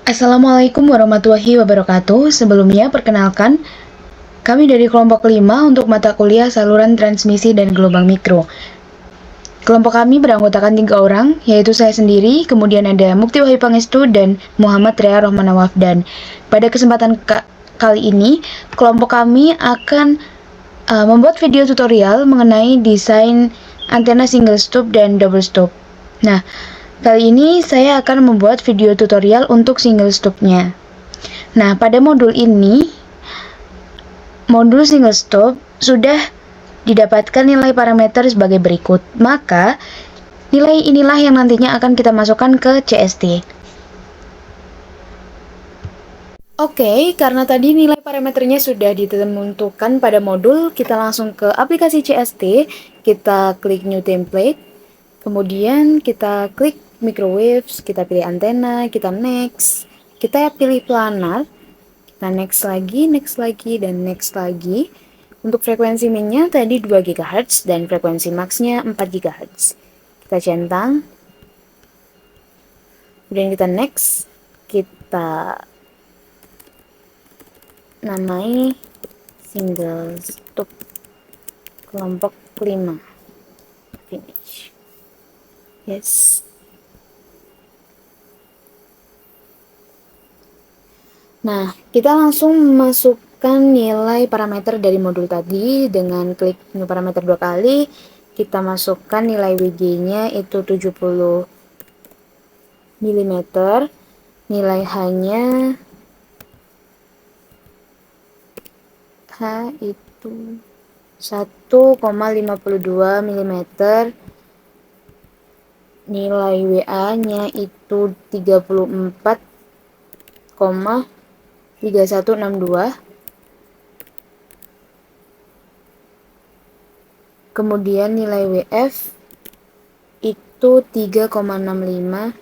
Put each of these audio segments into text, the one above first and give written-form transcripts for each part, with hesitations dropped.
Assalamualaikum warahmatullahi wabarakatuh. Sebelumnya, perkenalkan, kami dari kelompok 5 untuk mata kuliah saluran transmisi dan gelombang mikro. Kelompok kami beranggotakan 3 orang, yaitu saya sendiri, kemudian ada Mukti Wahyu Pangestu dan Muhammad Rea Rohmana Wafdan. Pada kesempatan kali ini, kelompok kami akan membuat video tutorial mengenai desain antena single stop dan double stop. Nah, kali ini saya akan membuat video tutorial untuk single stopnya. Nah, pada modul ini, modul single stop sudah didapatkan nilai parameter sebagai berikut. Maka, nilai inilah yang nantinya akan kita masukkan ke CST. Oke, karena tadi nilai parameternya sudah ditentukan pada modul, kita langsung ke aplikasi CST, kita klik New Template, kemudian kita klik Microwaves, kita pilih antena, kita next, kita pilih planar, kita next lagi, dan next lagi. Untuk frekuensi minnya tadi 2 GHz dan frekuensi maxnya 4 GHz. Kita centang, kemudian kita next, kita namai single stop kelompok 5, finish. Yes. Nah, kita langsung masukkan nilai parameter dari modul tadi dengan klik new parameter 2 kali. Kita masukkan nilai WG-nya itu 70 mm, nilai H-nya H itu 1,52 mm, nilai WA-nya itu 34,3162, kemudian nilai WF itu 3,65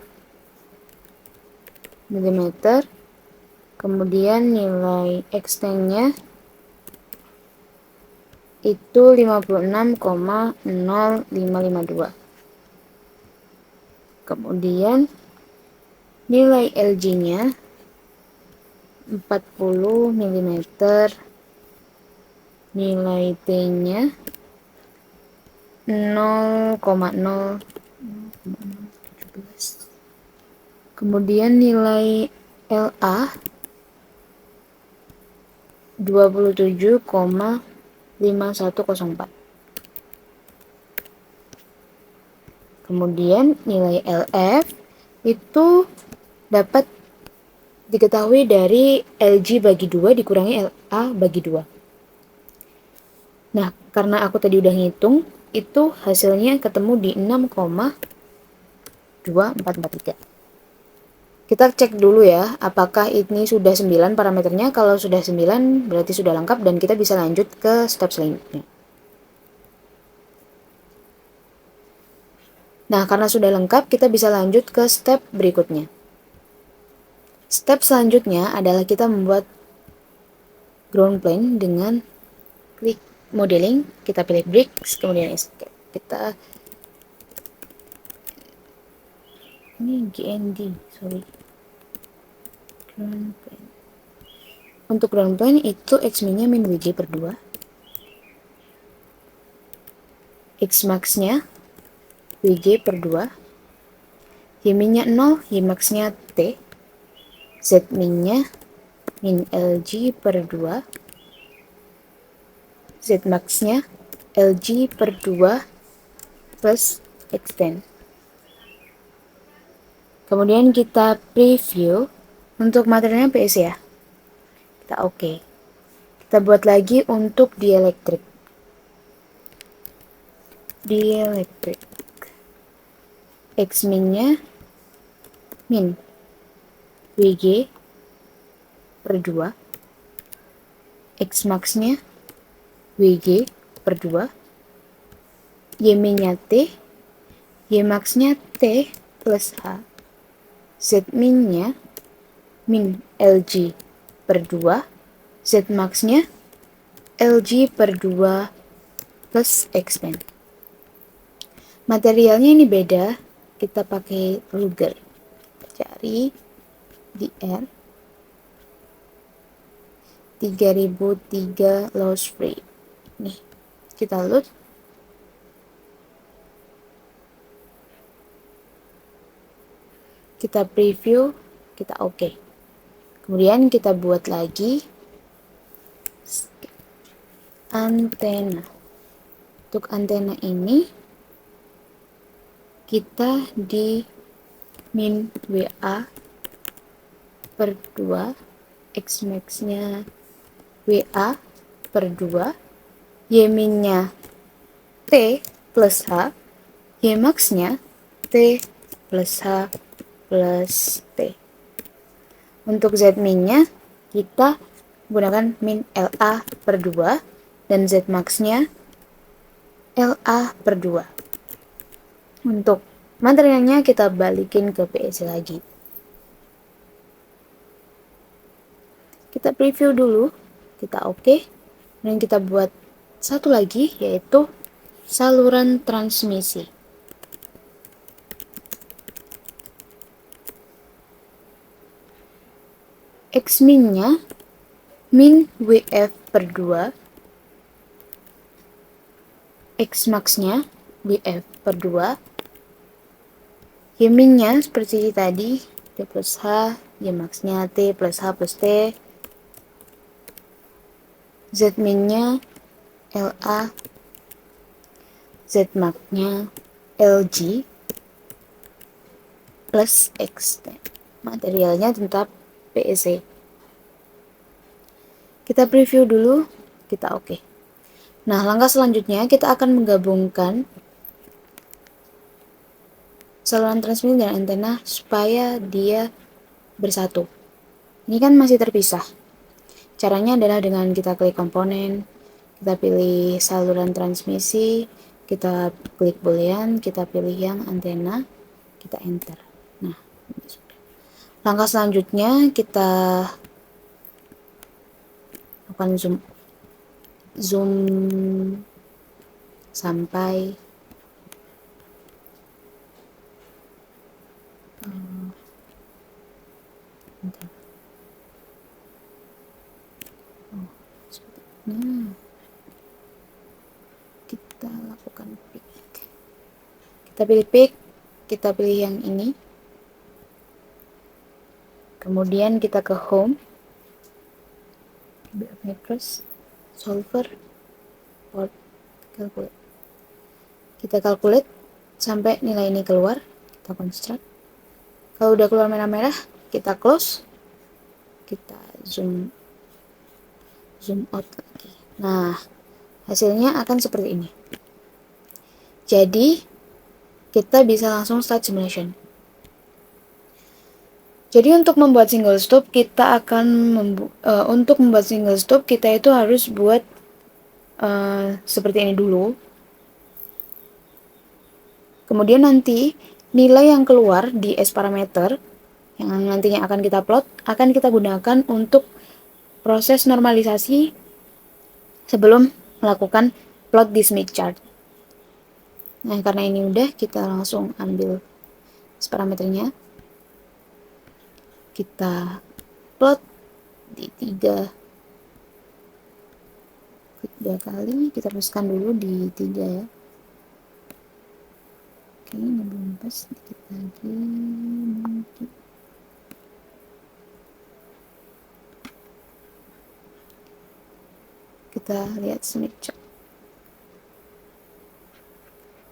mm, kemudian nilai extend-nya itu 56,0552, kemudian nilai LG-nya 40 mm, nilai T-nya 0,017, kemudian nilai LA 27,5104, kemudian nilai LF itu dapat diketahui dari LG bagi 2 dikurangi LA bagi 2. Nah, karena aku tadi udah ngitung, itu hasilnya ketemu di 6,2443. Kita cek dulu ya, apakah ini sudah 9 parameternya. Kalau sudah 9, berarti sudah lengkap dan kita bisa lanjut ke step selanjutnya. Nah, karena sudah lengkap, kita bisa lanjut ke step berikutnya. Step selanjutnya adalah kita membuat ground plane dengan klik modeling, kita pilih bricks, kemudian escape. Kita ini GND, sorry. Ground plane. Untuk ground plane itu X-min-nya min WG per 2. X-max-nya WG per 2. Y-min-nya 0, Y-max-nya T. Z-min-nya min LG per 2. Z-max-nya LG per 2 plus extend. Kemudian kita preview untuk materialnya PS ya. Kita oke. Kita buat lagi untuk dielectric. Dielectric. X-min-nya min WG per 2. X-max-nya WG per 2. Y-min-nya T. Y-max-nya T plus H. Z-min-nya min LG per 2. Z-max-nya LG per 2 plus expand. Materialnya ini beda, kita pakai ruger. Cari di R 3003 loss free. Nih, kita load. Kita preview, kita oke. Kemudian kita buat lagi antena. Untuk antena ini kita di min WA per 2, X max-nya WA per 2, Y min-nya T plus H, Y max-nya T plus H plus T. Untuk Z min-nya kita gunakan min LA per 2 dan Z max-nya LA per 2. Untuk materialnya kita balikin ke PEC lagi. Kita preview dulu, kita oke. Dan kita buat satu lagi, yaitu saluran transmisi. X min-nya min WF per 2, X max-nya WF per 2, Y min-nya seperti tadi T plus H, Y max-nya T plus H plus T, Z min-nya LA, Z max-nya LG plus X. Materialnya tetap PEC. Kita preview dulu, kita oke. Nah, langkah selanjutnya kita akan menggabungkan saluran transmisi dan antena supaya dia bersatu. Ini kan masih terpisah. Caranya adalah dengan kita klik komponen, kita pilih saluran transmisi, kita klik boolean, kita pilih yang antena, kita enter. Nah, ini sudah. Langkah selanjutnya kita akan zoom sampai nah, kita lakukan pick. Kita pilih pick, kita pilih yang ini. Kemudian kita ke home, macros, solver, port, calculate. Kita calculate sampai nilai ini keluar, kita construct. Kalau udah keluar merah-merah, kita close, kita zoom out lagi. Nah, hasilnya akan seperti ini. Jadi, kita bisa langsung start simulation. Jadi untuk membuat single stop kita akan untuk membuat single stop kita itu harus buat seperti ini dulu. Kemudian nanti nilai yang keluar di S parameter yang nantinya akan kita plot akan kita gunakan untuk proses normalisasi sebelum melakukan plot di Smith chart. Nah, karena ini udah, kita langsung ambil S parameternya. Kita plot di 3, klik 2 kali, kita teruskan dulu di 3 ya. Oke, ini belum pas, sedikit lagi mungkin. Kita lihat Smith chart.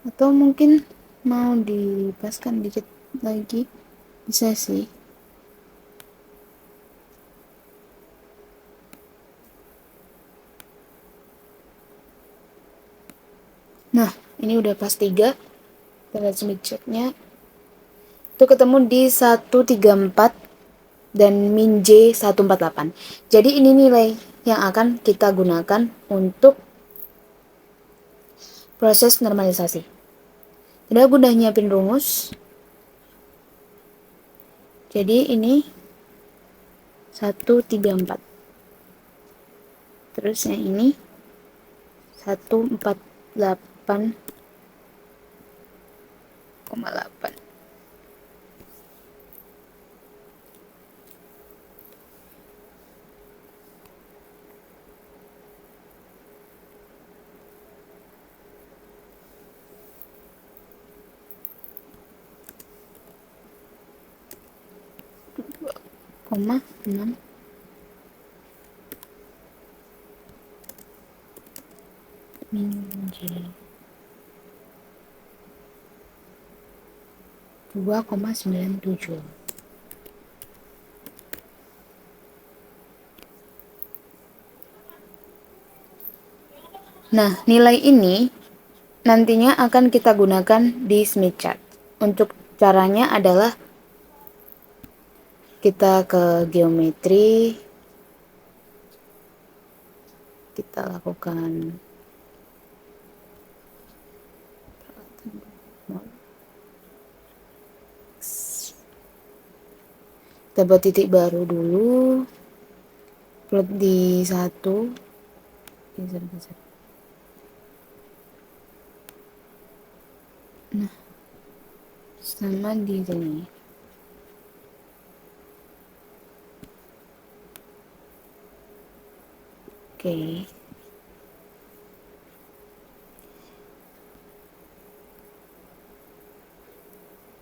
Atau mungkin mau dipaskan dikit lagi, bisa sih. Nah, ini udah pas 3. Kita lihat Smith chart-nya. Itu ketemu di 134 dan min J 148. Jadi ini nilai yang akan kita gunakan untuk proses normalisasi. Jadi aku udah nyiapin rumus. Jadi ini 134. Terus yang ini 148,8. 2,6 min J 2,97. Nah, nilai ini nantinya akan kita gunakan di Smith chart. Untuk caranya adalah kita ke geometri, kita lakukan kita buat titik baru dulu, plot di 1, geser. Nah, sama di sini. Oke.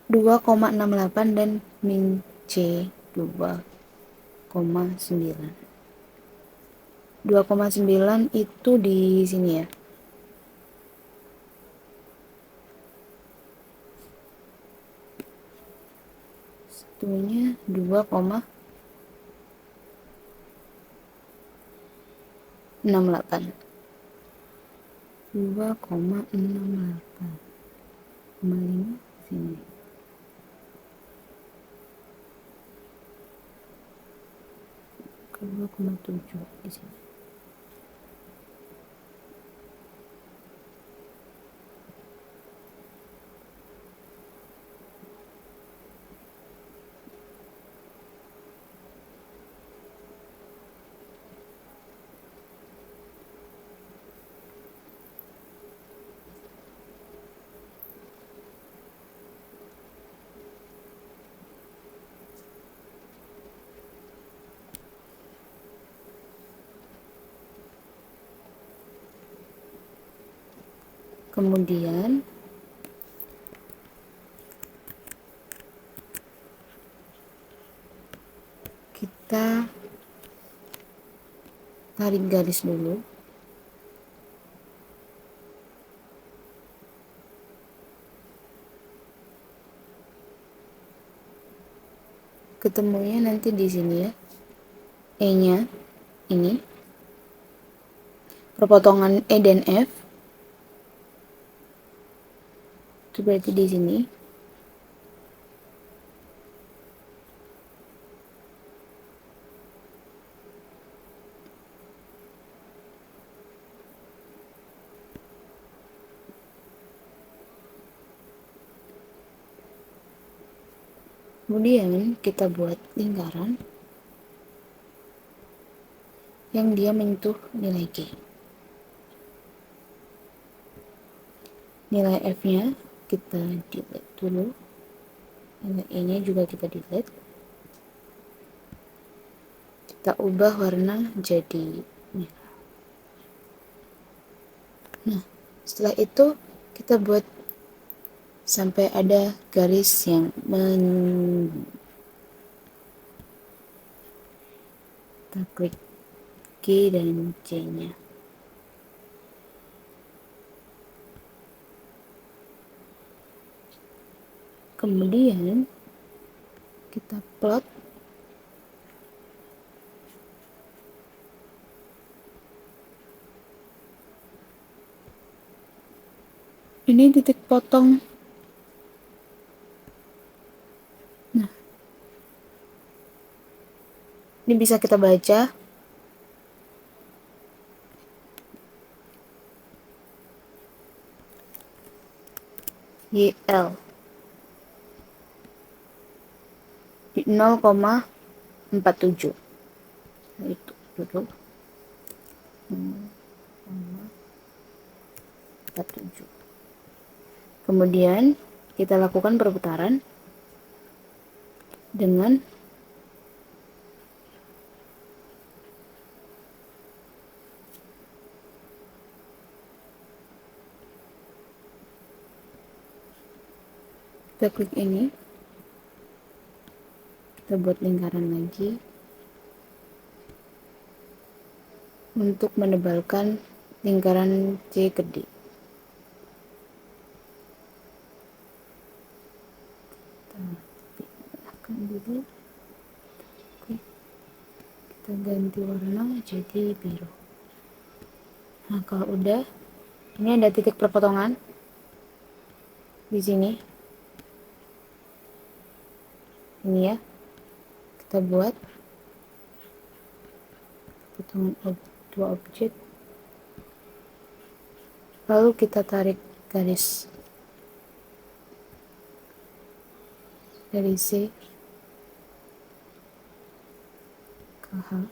Dua koma 68 dan min C 2,9. 2,9 itu di sini ya. Satunya 2,68. 2,68. 5 sini. Ke 2,7 di sini. Kemudian kita tarik garis dulu. Ketemunya nanti di sini ya. E-nya ini. Perpotongan E dan F. Itu berarti di sini. Kemudian kita buat lingkaran yang dia menyentuh nilai G. Nilai F-nya kita delete dulu. Nilai E-nya juga kita delete. Kita ubah warna jadi merah. Nah, setelah itu kita buat sampai ada garis yang kita klik G dan C-nya. Kemudian kita plot ini titik potong. Nah, ini bisa kita baca YL di 0,47. Nah, itu dulu 0,47. Kemudian kita lakukan perputaran dengan kita klik ini. Kita buat lingkaran lagi untuk menebalkan lingkaran C ke D. Kita dulu. Oke. Kita ganti warna jadi biru. Nah, kalau udah, ini ada titik perpotongan di sini. Ini ya. Kita buat potongan dua objek. Lalu kita tarik garis dari C ke H.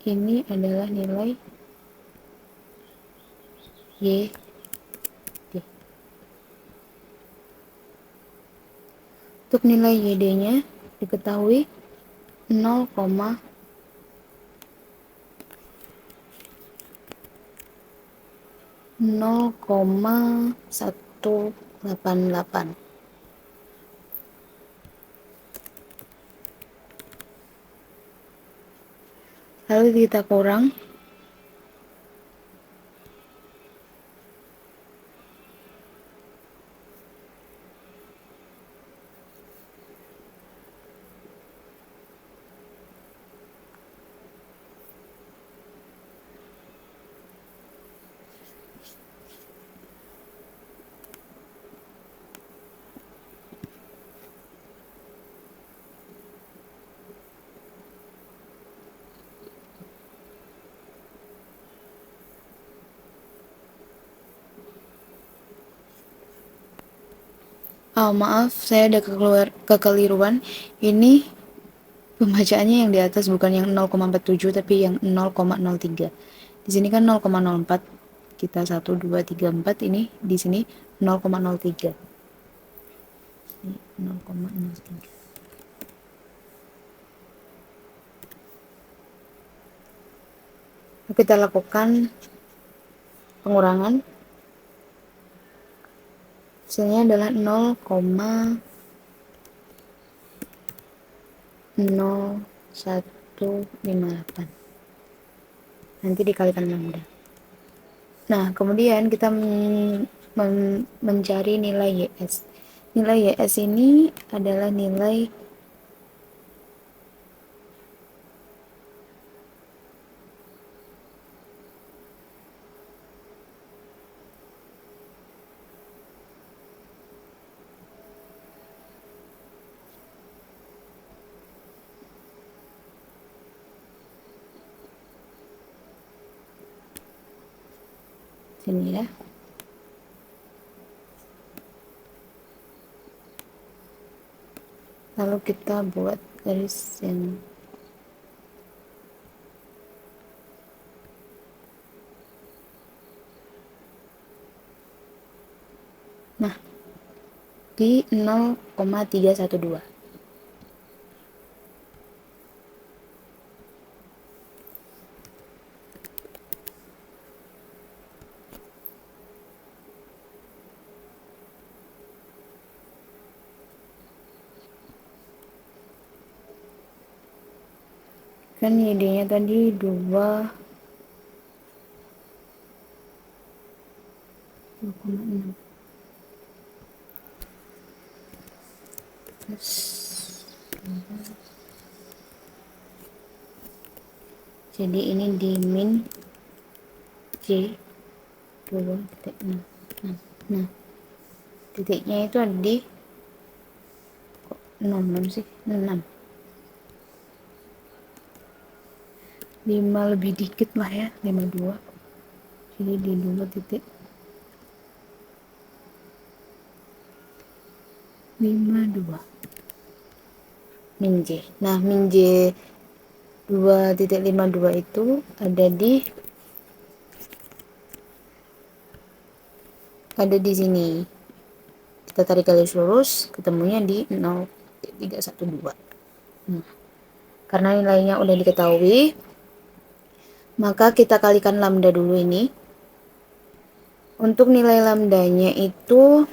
Ini adalah nilai Y D. Untuk nilai YD-nya diketahui 0,188. Lalu kita kurang maaf, saya ada kekeliruan. Ini pembacaannya yang di atas bukan yang 0,47 tapi yang 0,03. Di sini kan 0,04. Kita 1 2 3 4, ini di sini 0,03. Ini 0,03. Kita lakukan pengurangan. Hasilnya adalah 0,0158. Nanti dikalikan lambda. Nah, kemudian kita mencari nilai YS. Nilai YS ini adalah nilai sini ya. Lalu kita buat garis yang di 0,312. Kan idenya tadi 2,6. Jadi ini di min C 2,6. Nah, titiknya itu ada di 6 sih, 6. 5 lebih dikit lah ya, 52. Jadi di 2 titik 52 min J. Nah, min J 2,52 itu ada di sini. Kita tarik garis lurus, ketemunya di 0,312. Nah, karena nilainya udah diketahui, maka kita kalikan lambda dulu ini. Untuk nilai lambdanya itu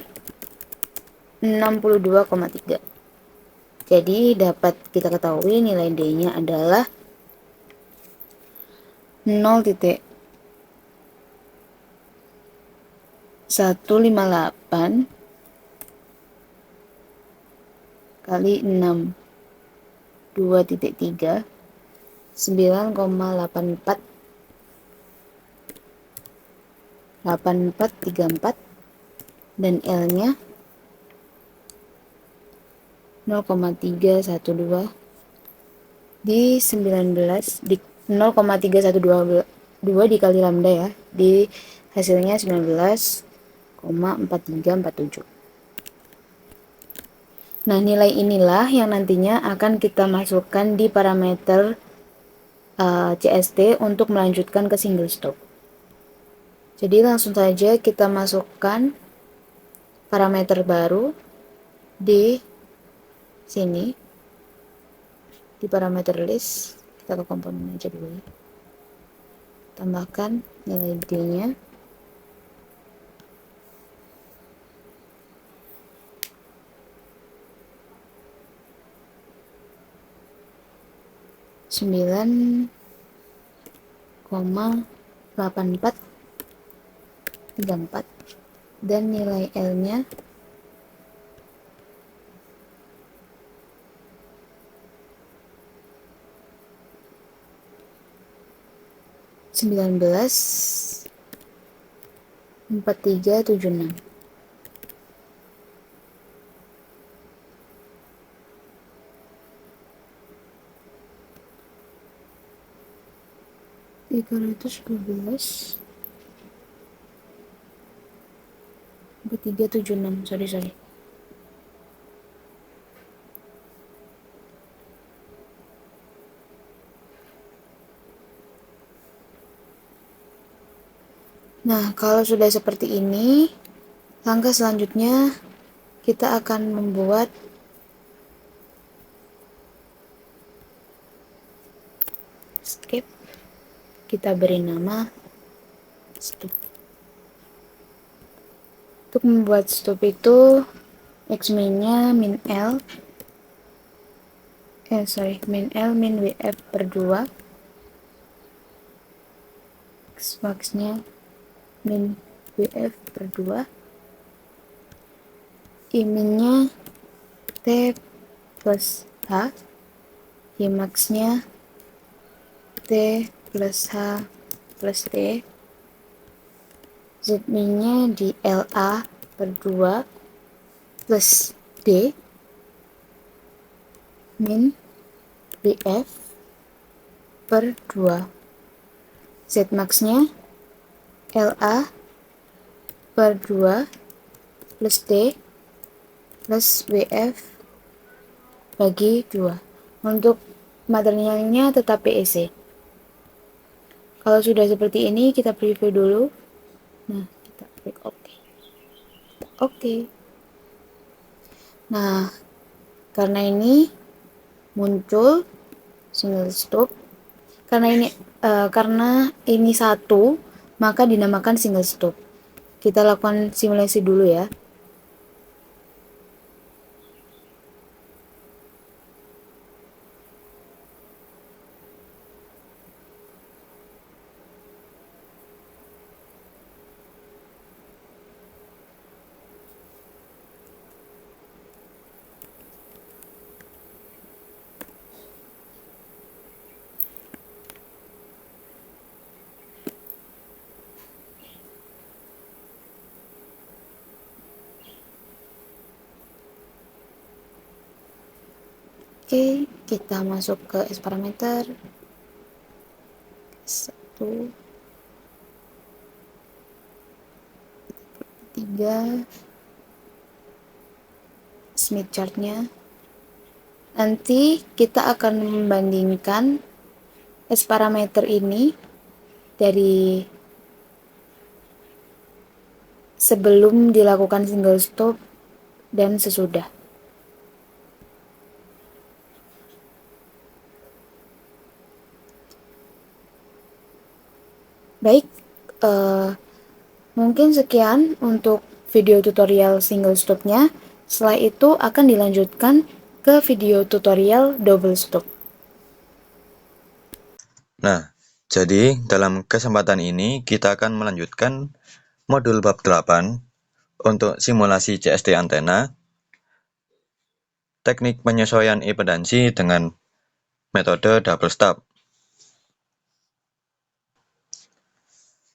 62,3. Jadi dapat kita ketahui nilai D-nya adalah 0,158 kali 6 2,3 9,84 8434 dan L-nya 0,312 di 19 di 0,3122 dikali lambda ya, di hasilnya 19,4347. Nah, nilai inilah yang nantinya akan kita masukkan di parameter CST untuk melanjutkan ke single stop. Jadi langsung saja kita masukkan parameter baru di sini, di parameter list. Kita ke komponen aja dulu ya. Tambahkan nilai D-nya. Sembilan koma 8434 dan nilai L-nya 19,4376. Sorry. Nah, kalau sudah seperti ini, langkah selanjutnya kita akan membuat step. Kita beri nama step. Untuk membuat step itu X-min-nya min L min WF per 2, X-max-nya min WF per 2, I-min-nya T plus H, I-max-nya T plus H plus T, Z-min-nya di LA per 2 plus D min WF per 2, Z-max-nya LA per 2 plus D plus WF bagi 2. Untuk materialnya tetap PEC. Kalau sudah seperti ini, kita preview dulu. Nah, kita klik OK. Oke. Nah, karena ini muncul single stop. Karena ini satu, maka dinamakan single stop. Kita lakukan simulasi dulu ya. Oke, kita masuk ke S parameter. 1, 3, Smith chart-nya. Nanti kita akan membandingkan S parameter ini dari sebelum dilakukan single stop dan sesudah. Baik, mungkin sekian untuk video tutorial single stopnya. Setelah itu akan dilanjutkan ke video tutorial double stop. Nah, jadi dalam kesempatan ini kita akan melanjutkan modul bab 8 untuk simulasi CST antena, teknik penyesuaian impedansi dengan metode double stop.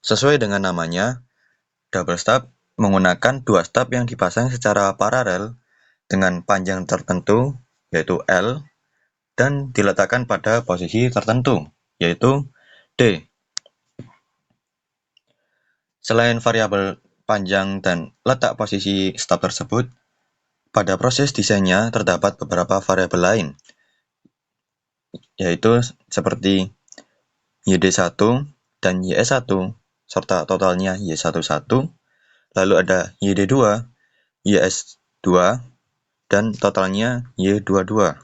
Sesuai dengan namanya, double stop menggunakan dua stop yang dipasang secara paralel dengan panjang tertentu, yaitu L, dan diletakkan pada posisi tertentu, yaitu D. Selain variabel panjang dan letak posisi stop tersebut, pada proses desainnya terdapat beberapa variabel lain, yaitu seperti YD1 dan YS1 serta totalnya Y11, lalu ada YD2, YS2, dan totalnya Y22.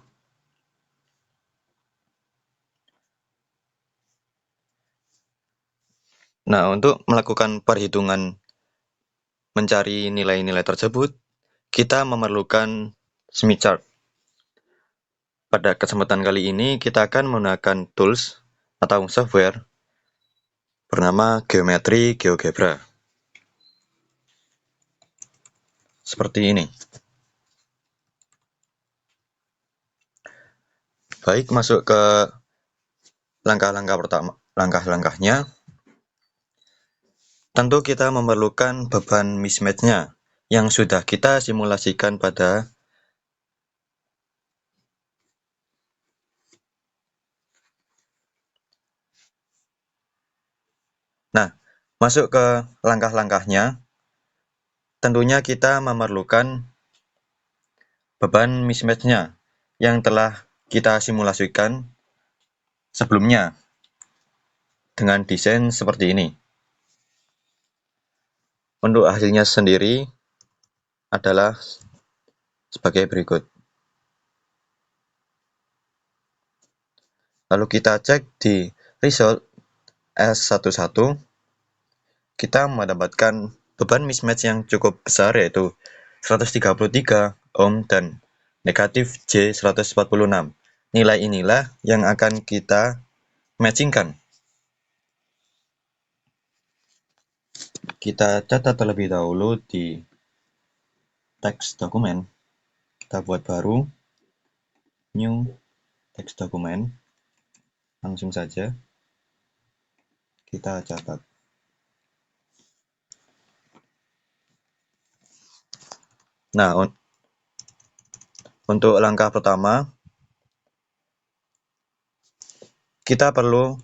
Nah, untuk melakukan perhitungan mencari nilai-nilai tersebut, kita memerlukan Smith chart. Pada kesempatan kali ini, kita akan menggunakan tools atau software bernama Geometry GeoGebra. Seperti ini. Baik, masuk ke langkah-langkah pertama. Langkah-langkahnya, tentu kita memerlukan beban mismatch-nya yang sudah kita simulasikan pada masuk ke langkah-langkahnya. Tentunya kita memerlukan beban mismatch-nya yang telah kita simulasikan sebelumnya dengan desain seperti ini. Untuk hasilnya sendiri adalah sebagai berikut. Lalu kita cek di result S11, kita mendapatkan beban mismatch yang cukup besar, yaitu 133 ohm dan negatif J146. Nilai inilah yang akan kita matchingkan. Kita catat terlebih dahulu di teks dokumen. Kita buat baru, new teks dokumen. Langsung saja kita catat. Nah, untuk langkah pertama, kita perlu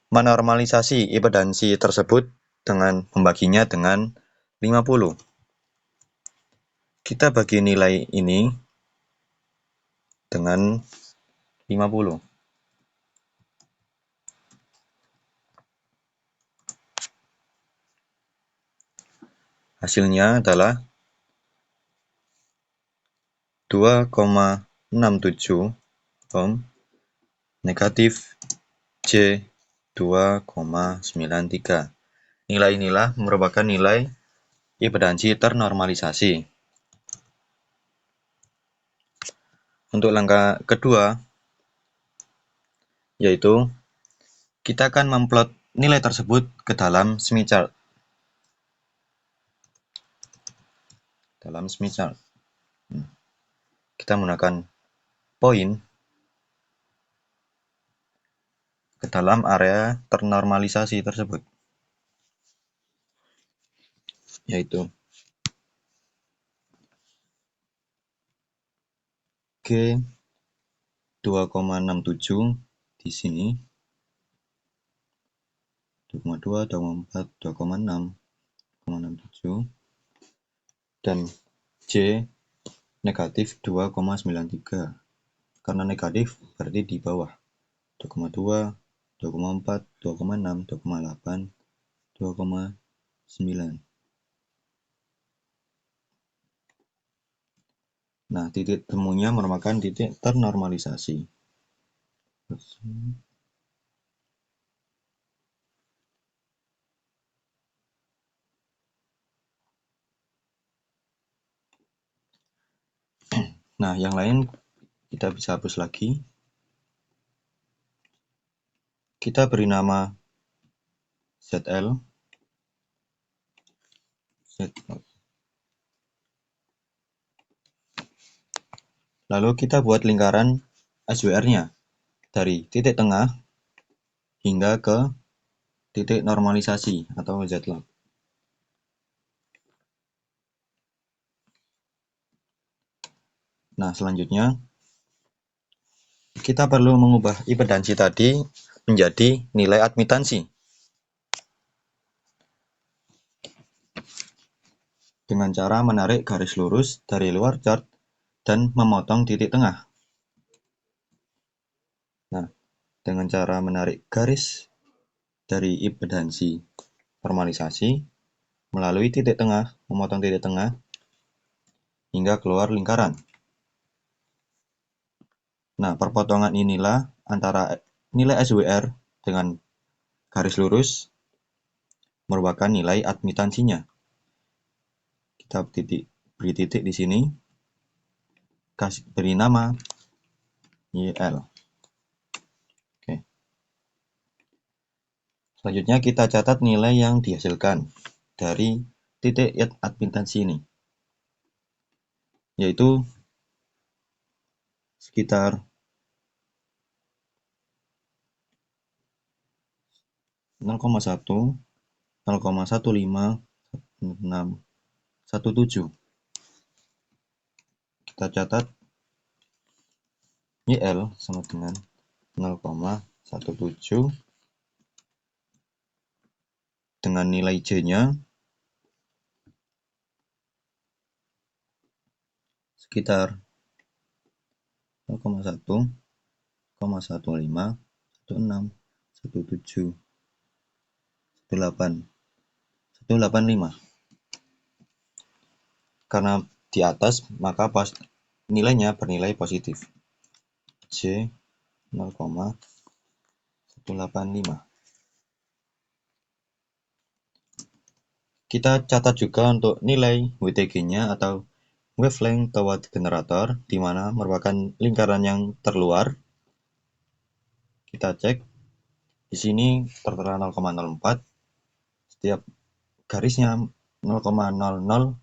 menormalisasi impedansi tersebut dengan membaginya dengan 50. Kita bagi nilai ini dengan 50. Hasilnya adalah 2,67 ohm negatif J 2,93. Nilai inilah merupakan nilai impedansi ternormalisasi. Untuk langkah kedua, yaitu kita akan memplot nilai tersebut ke dalam Smith chart. Kita menggunakan poin ke dalam area ternormalisasi tersebut, yaitu G 2,67 di sini, 2,2, 2,4, 2,6, 2,67, dan J negatif 2,93. Karena negatif berarti di bawah 2,2, 2,4, 2,6, 2,8, 2,9. Nah, titik temunya merupakan titik ternormalisasi. Nah, yang lain kita bisa hapus lagi. Kita beri nama ZL. Lalu kita buat lingkaran SWR-nya dari titik tengah hingga ke titik normalisasi atau Z-log. Nah, selanjutnya kita perlu mengubah impedansi tadi menjadi nilai admitansi dengan cara menarik garis lurus dari luar chart dan memotong titik tengah. Nah, dengan cara menarik garis dari impedansi normalisasi melalui titik tengah, memotong titik tengah hingga keluar lingkaran. Nah, perpotongan inilah antara nilai SWR dengan garis lurus merupakan nilai admitansinya. Kita beri titik di sini, beri nama YL. Oke. Selanjutnya kita catat nilai yang dihasilkan dari titik admitansi ini, yaitu sekitar 0,1, 0,151617. Kita catat YL sama dengan 0,17 dengan nilai J-nya sekitar 0,1, 0,15161718. Karena di atas, maka nilainya bernilai positif. J 0,185. Kita catat juga untuk nilai WTG-nya atau wavelength toward generator, di mana merupakan lingkaran yang terluar. Kita cek di sini tertera 0,04, setiap garisnya 0,002.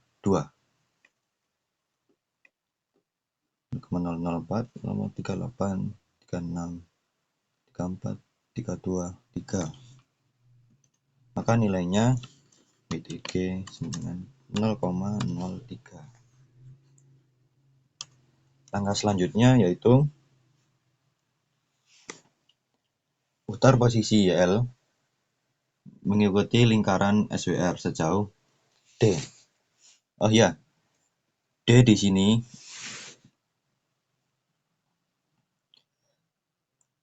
0,004, 0,38, 36, 34, 32, 3. Maka nilainya WTG dengan 0,03. Langkah selanjutnya yaitu putar posisi YL mengikuti lingkaran SWR sejauh D. Oh iya, D di sini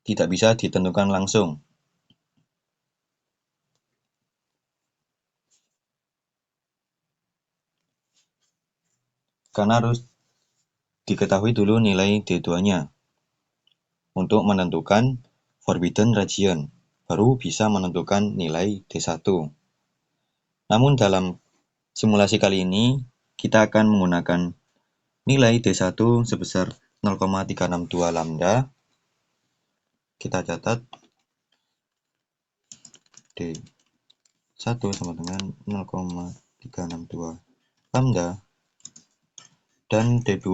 tidak bisa ditentukan langsung. Karena harus diketahui dulu nilai D2-nya untuk menentukan forbidden region, baru bisa menentukan nilai D1. Namun dalam simulasi kali ini kita akan menggunakan nilai D1 sebesar 0,362 lambda. Kita catat D1 sama dengan 0,362 lambda. Dan D2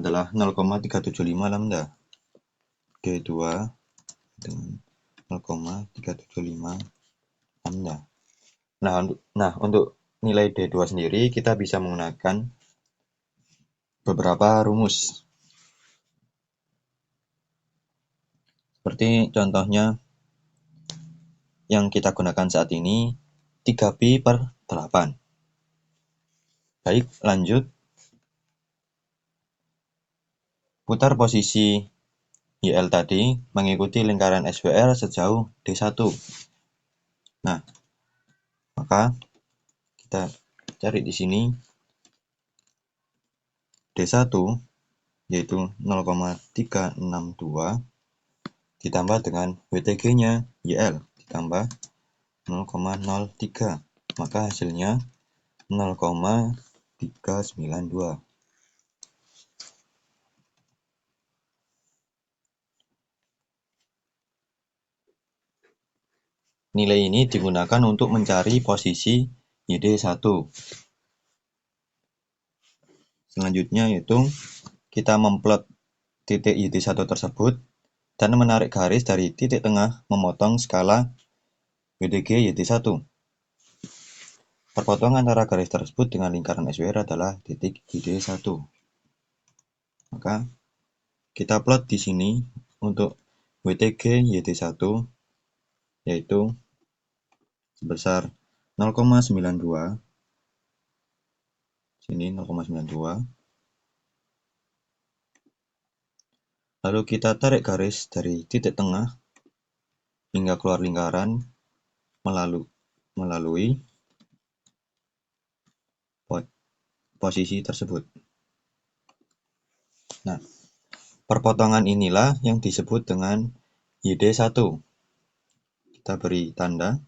adalah 0,375 lambda. D2 dengan 0,375 lambda. Nah, untuk nilai D2 sendiri kita bisa menggunakan beberapa rumus. Seperti contohnya yang kita gunakan saat ini 3pi/8. Baik, lanjut. Putar posisi YL tadi mengikuti lingkaran SWR sejauh D1. Nah, maka kita cari di sini D1 yaitu 0,362 ditambah dengan WTG-nya YL ditambah 0,03, maka hasilnya 0,392. nilai ini digunakan untuk mencari posisi YD1. Selanjutnya yaitu kita memplot titik YD1 tersebut dan menarik garis dari titik tengah memotong skala WDG YD1. Perpotongan antara garis tersebut dengan lingkaran SWR adalah titik YD1. Maka kita plot di sini untuk WTG YD1 yaitu sebesar 0,92. Sini 0,92. Lalu kita tarik garis dari titik tengah hingga keluar lingkaran melalui posisi tersebut. Nah, perpotongan inilah yang disebut dengan YD1. Kita beri tanda.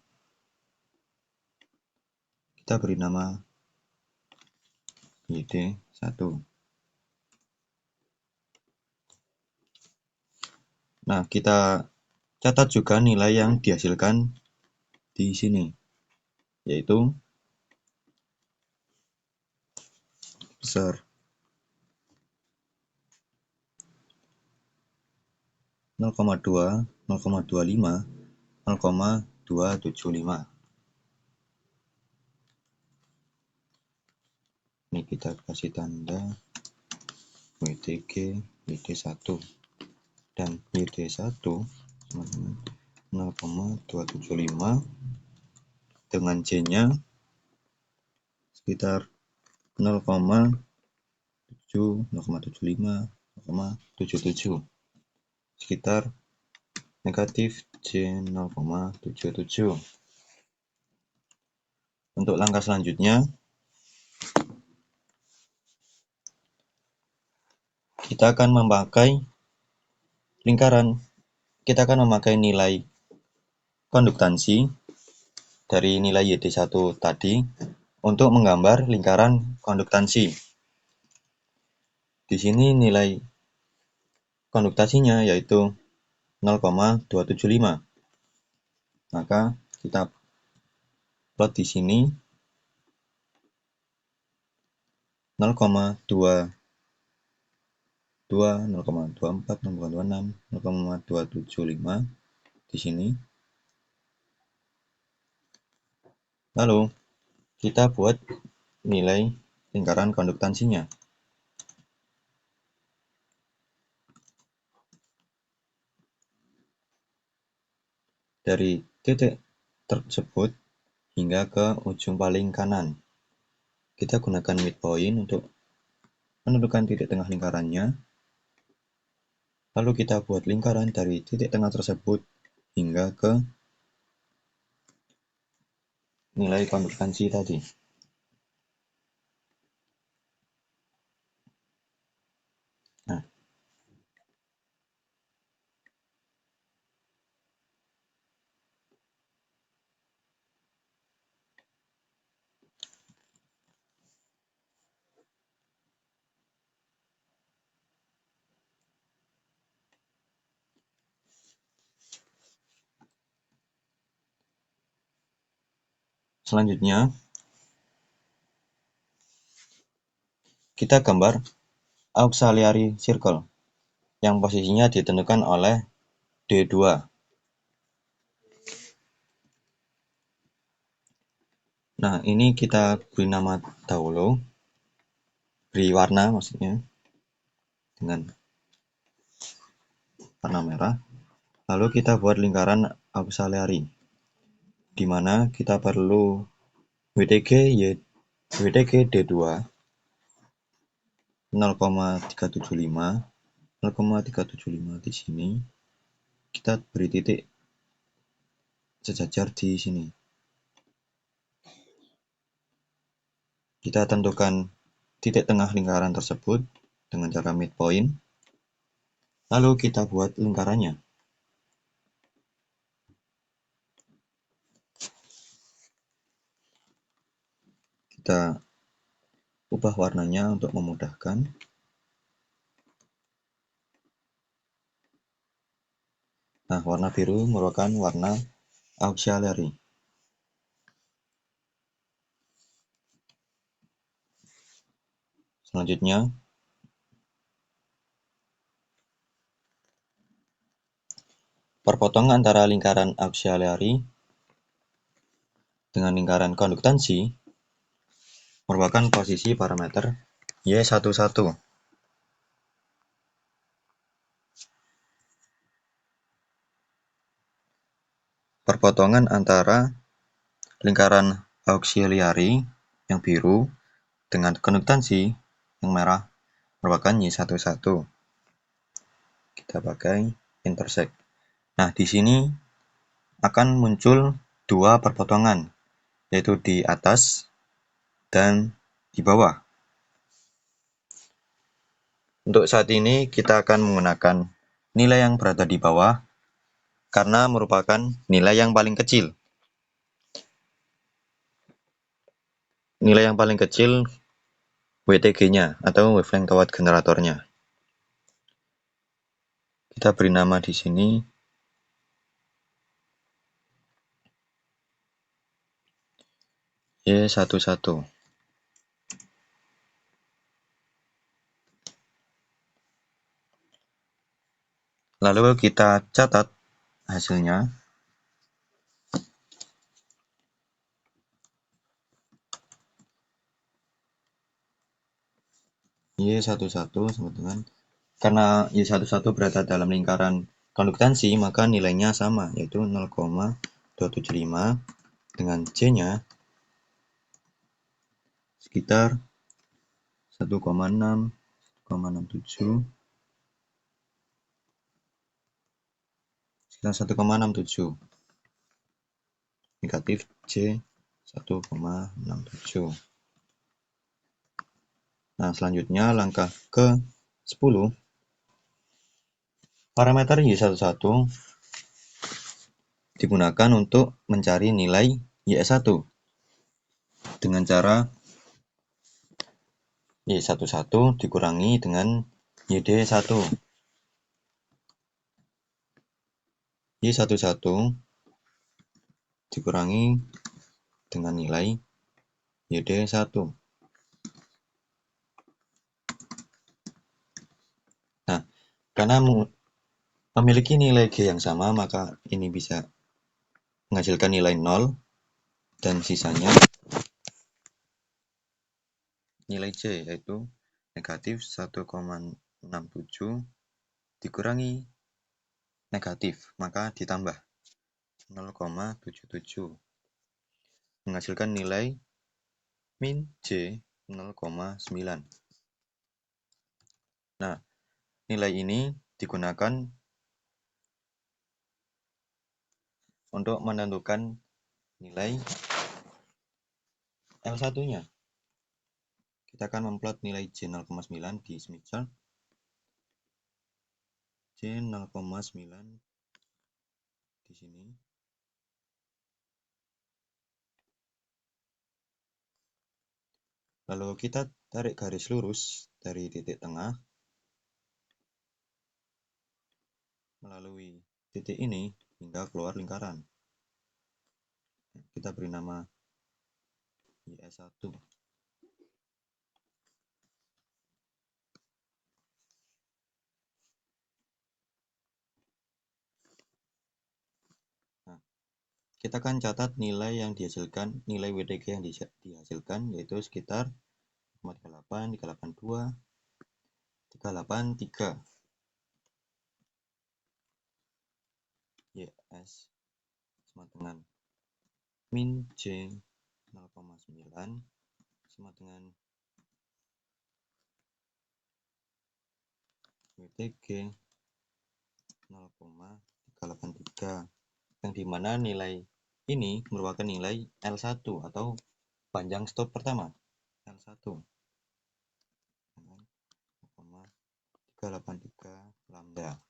Kita beri nama YD1. Nah, kita catat juga nilai yang dihasilkan di sini, yaitu besar 0,2, 0,25, 0,275. Ini kita kasih tanda WTG YD1 dan YD1 0,275 dengan J-nya sekitar 0,7, 0,75, 0,77, sekitar negatif J 0,77. Untuk langkah selanjutnya, kita akan memakai lingkaran. Kita akan memakai nilai konduktansi dari nilai YD1 tadi untuk menggambar lingkaran konduktansi. Di sini nilai konduktansinya yaitu 0,275. Maka kita plot di sini 0,22, 0,24, 0,26, 0,275 di sini. Lalu kita buat nilai lingkaran konduktansinya. Dari titik tersebut hingga ke ujung paling kanan. Kita gunakan midpoint untuk menentukan titik tengah lingkarannya. Lalu kita buat lingkaran dari titik tengah tersebut hingga ke nilai konduktansi tadi. Nah, selanjutnya kita gambar auxiliary circle yang posisinya ditentukan oleh D2. Nah, ini kita beri nama dahulu, beri warna maksudnya dengan warna merah. Lalu kita buat lingkaran auxiliary, di mana kita perlu WTG D2 0,375, 0,375 di sini. Kita beri titik sejajar di sini. Kita tentukan titik tengah lingkaran tersebut dengan cara midpoint. Lalu kita buat lingkarannya. Kita ubah warnanya untuk memudahkan. Nah, warna biru merupakan warna auxiliary. Selanjutnya, perpotongan antara lingkaran auxiliary dengan lingkaran konduktansi merupakan posisi parameter Y11. Perpotongan antara lingkaran auxiliary yang biru dengan konduktansi yang merah merupakan Y11. Kita pakai intersect. Nah, di sini akan muncul dua perpotongan, yaitu di atas dan di bawah. Untuk saat ini kita akan menggunakan nilai yang berada di bawah karena merupakan nilai yang paling kecil. Nilai yang paling kecil WTG-nya atau wavelength toward generatornya. Kita beri nama di sini Y11. Lalu kita catat hasilnya. Y11 sama dengan, karena Y11 berada dalam lingkaran konduktansi, maka nilainya sama, yaitu 0,275 dengan C-nya sekitar 1,6, 1,67, sekitar 1,67. Negatif C 1,67. Nah, selanjutnya langkah ke-10. Parameter Y11 digunakan untuk mencari nilai Y1 dengan cara Y11 dikurangi dengan YD1. Y11 dikurangi dengan nilai YD1. Nah, karena memiliki nilai G yang sama, maka ini bisa menghasilkan nilai 0 dan sisanya nilai C, yaitu negatif 1,67 dikurangi negatif, maka ditambah 0,77 menghasilkan nilai min J 0,9. Nah, nilai ini digunakan untuk menentukan nilai L1-nya. Kita akan memplot nilai J 0,9 di Smith chart. J 0,9 di sini. Lalu kita tarik garis lurus dari titik tengah melalui titik ini hingga keluar lingkaran. Kita beri nama YS1. Nah, kita akan catat nilai yang dihasilkan, nilai WTG yang dihasilkan, yaitu sekitar 388, 382, 383. YS sama dengan min J 0,9 sama dengan WTG 0,383, yang dimana nilai ini merupakan nilai L1 atau panjang stop pertama, L1 0,383 lambda.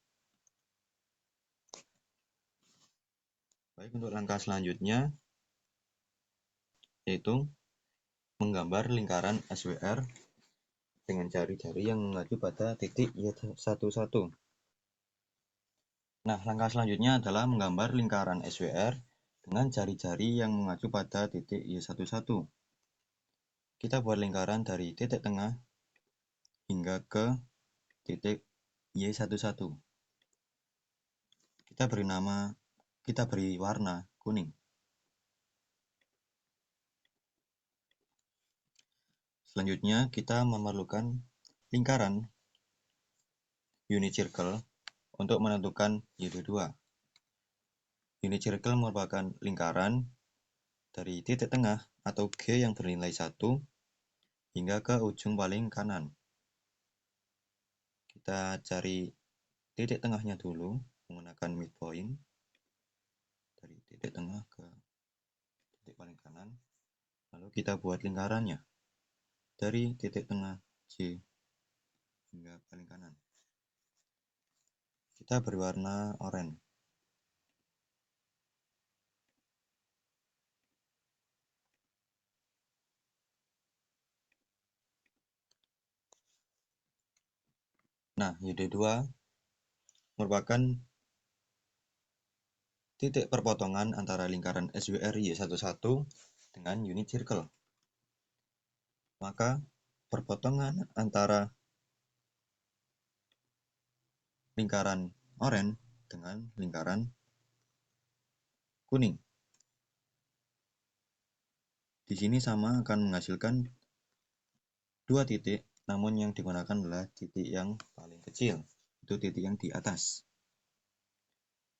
Baik, untuk langkah selanjutnya yaitu menggambar lingkaran SWR dengan jari-jari yang mengacu pada titik Y11. Nah, langkah selanjutnya adalah menggambar lingkaran SWR dengan jari-jari yang mengacu pada titik Y11. Kita buat lingkaran dari titik tengah hingga ke titik Y11. Kita beri warna kuning. Selanjutnya kita memerlukan lingkaran unit circle untuk menentukan YD2. Unit circle merupakan lingkaran dari titik tengah atau G yang bernilai 1 hingga ke ujung paling kanan. Kita cari titik tengahnya dulu menggunakan midpoint dari titik tengah ke titik paling kanan. Lalu kita buat lingkarannya dari titik tengah J hingga paling kanan. Kita berwarna oranye. Nah, YD2 merupakan titik perpotongan antara lingkaran SWR Y11 dengan unit circle. Maka perpotongan antara lingkaran oranye dengan lingkaran kuning di sini sama akan menghasilkan dua titik, namun yang digunakan adalah titik yang paling kecil, itu titik yang di atas.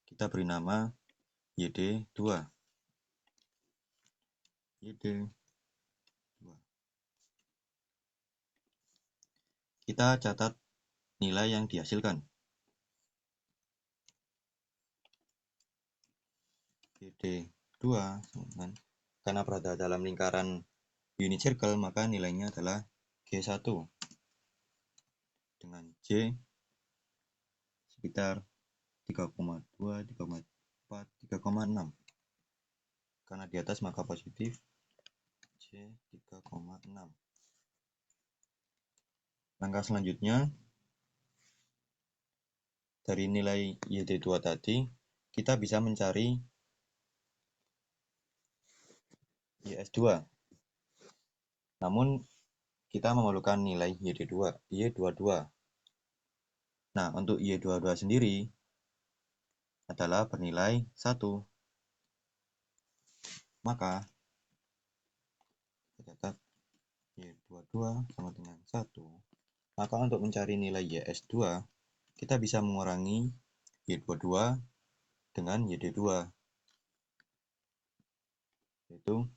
Kita beri nama YD2. Kita catat nilai yang dihasilkan. YD2 karena berada dalam lingkaran unit circle, maka nilainya adalah G1 dengan J sekitar 3,2, 3,4, 3,6. Karena di atas maka positif J 3,6. Langkah selanjutnya, dari nilai YD2 tadi, kita bisa mencari YS2. Namun, kita memerlukan nilai Y22. Nah, untuk Y22 sendiri adalah bernilai 1. Maka, kita catat Y22 sama dengan 1. Maka untuk mencari nilai YS2, kita bisa mengurangi Y22 dengan YD2, yaitu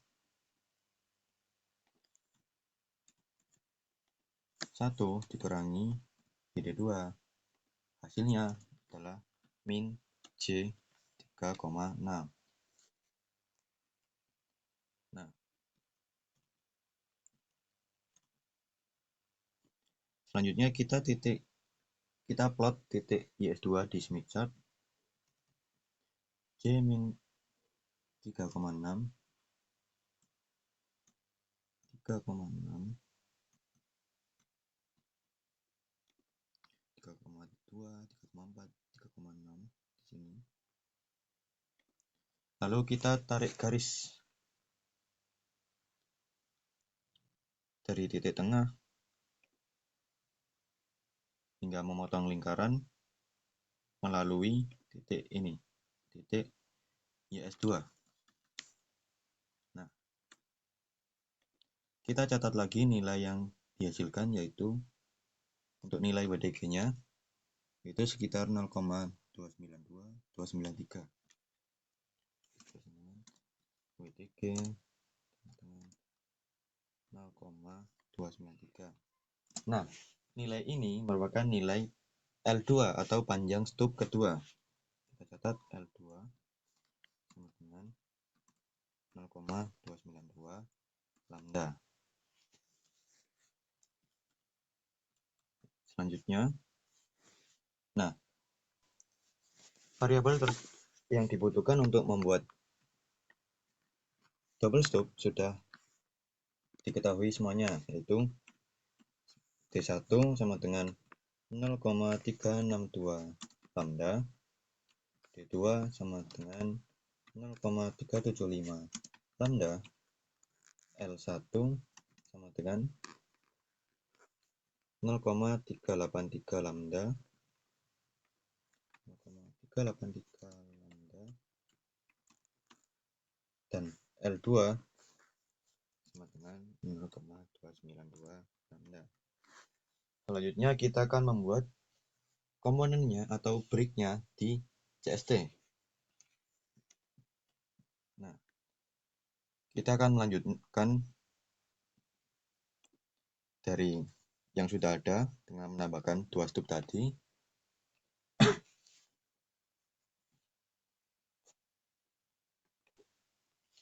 1 dikurangi YD2. Hasilnya adalah min J 3,6. Nah, selanjutnya kita plot titik YS2 di Smith chart. J min 3,6, 3,6, 3,2, 3,4, 3,6 di sini. Lalu kita tarik garis dari titik tengah hingga memotong lingkaran melalui titik ini, titik YS2. Nah, kita catat lagi nilai yang dihasilkan, yaitu untuk nilai WDG-nya itu sekitar 0,292293. WDG 0,293. Nah, nilai ini merupakan nilai L2 atau panjang stup kedua. Kita catat L2 sama dengan 0,292 lambda. Selanjutnya, nah, variabel yang dibutuhkan untuk membuat double stup sudah diketahui semuanya, yaitu D1 sama dengan 0,362 lambda, D2 sama dengan 0,375 lambda L1 sama dengan 0,383 lambda 0,383 lambda dan L2 sama dengan 0,292 lambda. Selanjutnya kita akan membuat komponennya atau breaknya di CST. Nah, kita akan melanjutkan dari yang sudah ada dengan menambahkan dua stub tadi.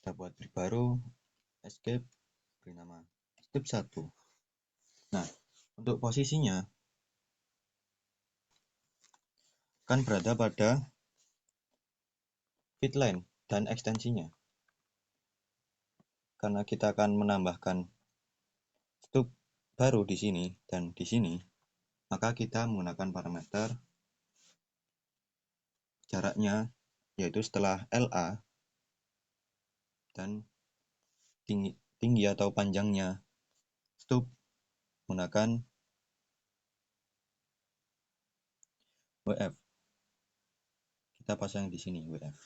Kita buat break baru, escape, beri nama stub 1. Nah, untuk posisinya akan berada pada feed line dan ekstensinya. Karena kita akan menambahkan stub baru di sini dan di sini, maka kita menggunakan parameter jaraknya, yaitu setelah LA dan tinggi atau panjangnya stub menggunakan WF. Kita pasang di sini WF.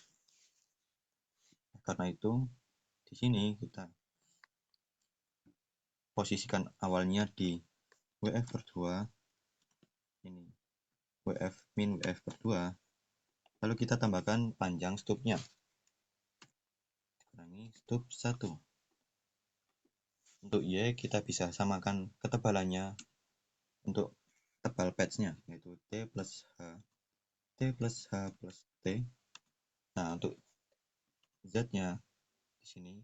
Karena itu di sini kita posisikan awalnya di WF per 2, ini WF min WF per 2, lalu kita tambahkan panjang stubnya, dikurangi stub 1. Untuk Y kita bisa samakan ketebalannya untuk tebal patchnya, yaitu T plus H, T plus H plus T. Nah, untuk Z-nya di sini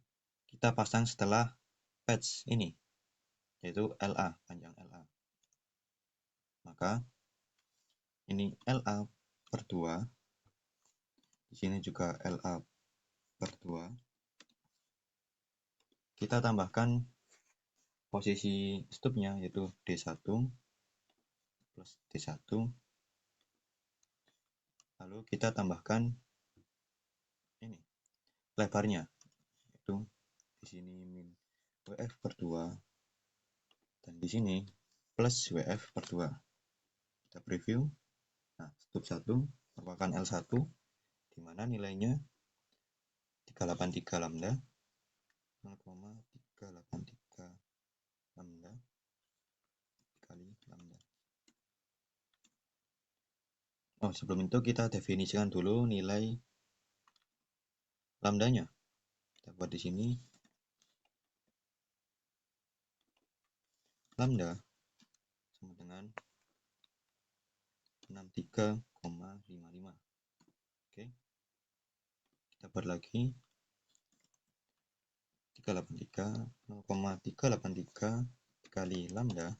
kita pasang setelah patch ini, yaitu LA, panjang LA. Maka ini LA per 2, di sini juga LA per 2. Kita tambahkan posisi stubnya, yaitu D1 plus D1. Lalu kita tambahkan ini lebarnya, yaitu di sini min WF per 2 dan di sini plus WF per 2. Kita preview. Nah, stub 1 merupakan L1 di mana nilainya 383 lambda, 0,383 lambda kali lambda. Oh, sebelum itu kita definisikan dulu nilai lambdanya. Kita buat di sini lambda sama dengan 63,55. Oke. Kita buat lagi 0,383 kali lambda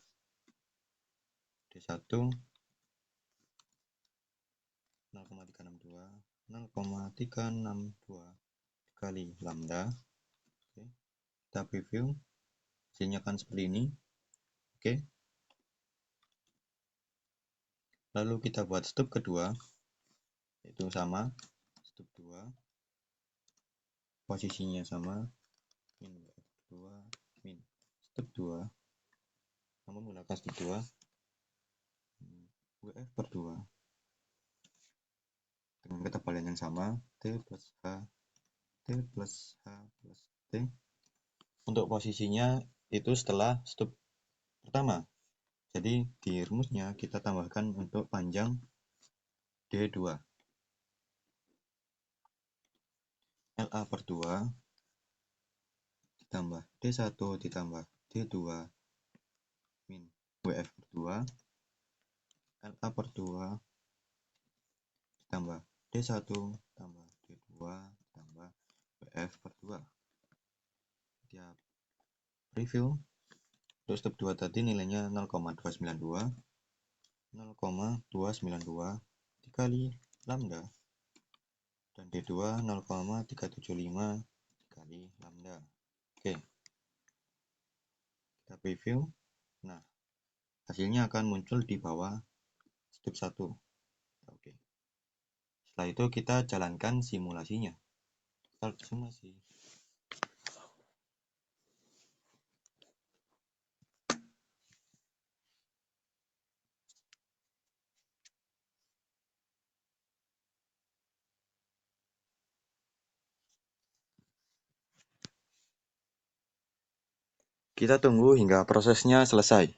D1 0,362 kali lambda. Oke. Kita preview, hasilnya akan seperti ini. Oke. Lalu kita buat stub kedua, yaitu sama, stub 2, posisinya sama, min WF 2, min stub 2, namun menggunakan stub 2, WF per 2, dengan ketebalan yang sama, T plus H, T plus H plus T. Untuk posisinya itu setelah stub pertama. Jadi di rumusnya kita tambahkan untuk panjang D2. LA per 2 ditambah D1 ditambah D2 min WF per 2. LA per 2 ditambah D1 tambah D2 tambah WF per 2. Dia review. Untuk step 2 tadi nilainya 0,292 dikali lambda dan D2 0,375 dikali lambda. Oke. Kita preview. Nah, hasilnya akan muncul di bawah step 1. Oke. Setelah itu kita jalankan simulasinya. semua sih. Kita tunggu hingga prosesnya selesai.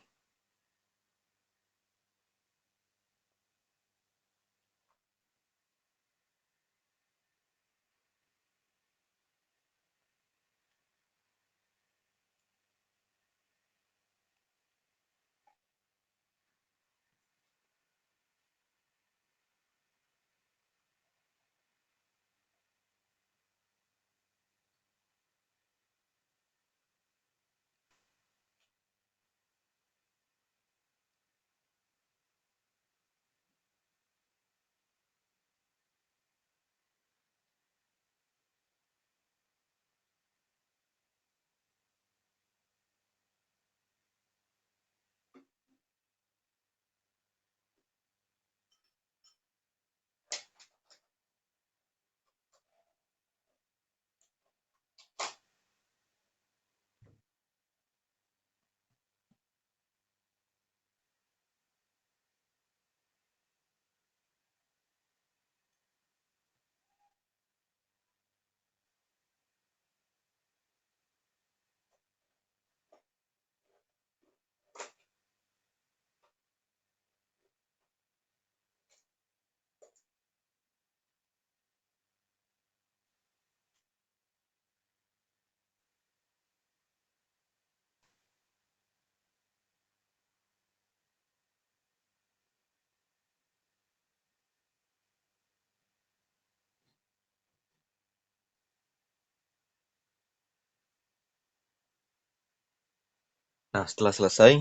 Nah, setelah selesai,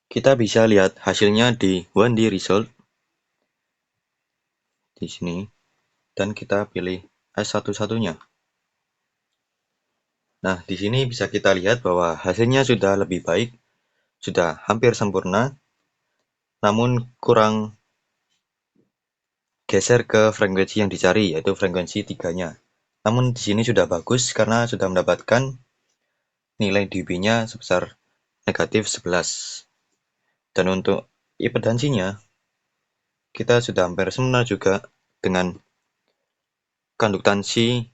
kita bisa lihat hasilnya di 1D result di sini, dan kita pilih S1-1-nya. Nah, di sini bisa kita lihat bahwa hasilnya sudah lebih baik, sudah hampir sempurna, namun kurang geser ke frekuensi yang dicari, yaitu frekuensi 3-nya. Namun di sini sudah bagus karena sudah mendapatkan nilai dB-nya sebesar negatif 11. Dan untuk impedansinya, kita sudah hampir sempurna juga dengan konduktansi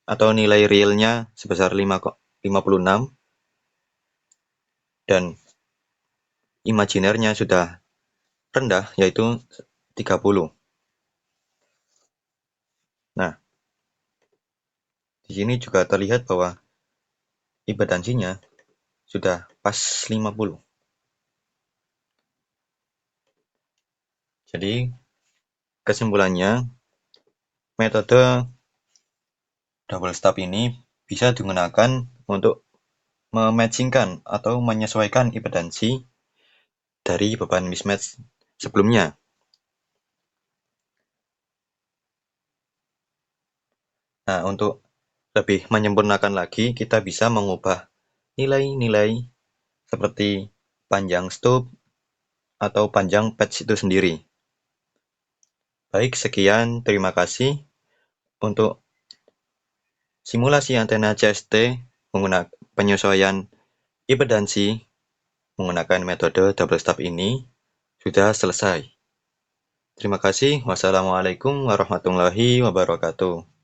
atau nilai realnya sebesar 56 dan imajinernya sudah rendah, yaitu 30. Nah, di sini juga terlihat bahwa impedansinya sudah pas 50. Jadi, kesimpulannya, metode double stop ini bisa digunakan untuk mematchingkan atau menyesuaikan impedansi dari beban mismatch sebelumnya. Nah, untuk lebih menyempurnakan lagi, kita bisa mengubah nilai-nilai seperti panjang stub atau panjang patch itu sendiri. Baik, sekian. Terima kasih untuk simulasi antena CST menggunakan penyesuaian impedansi menggunakan metode double stop ini sudah selesai. Terima kasih. Wassalamualaikum warahmatullahi wabarakatuh.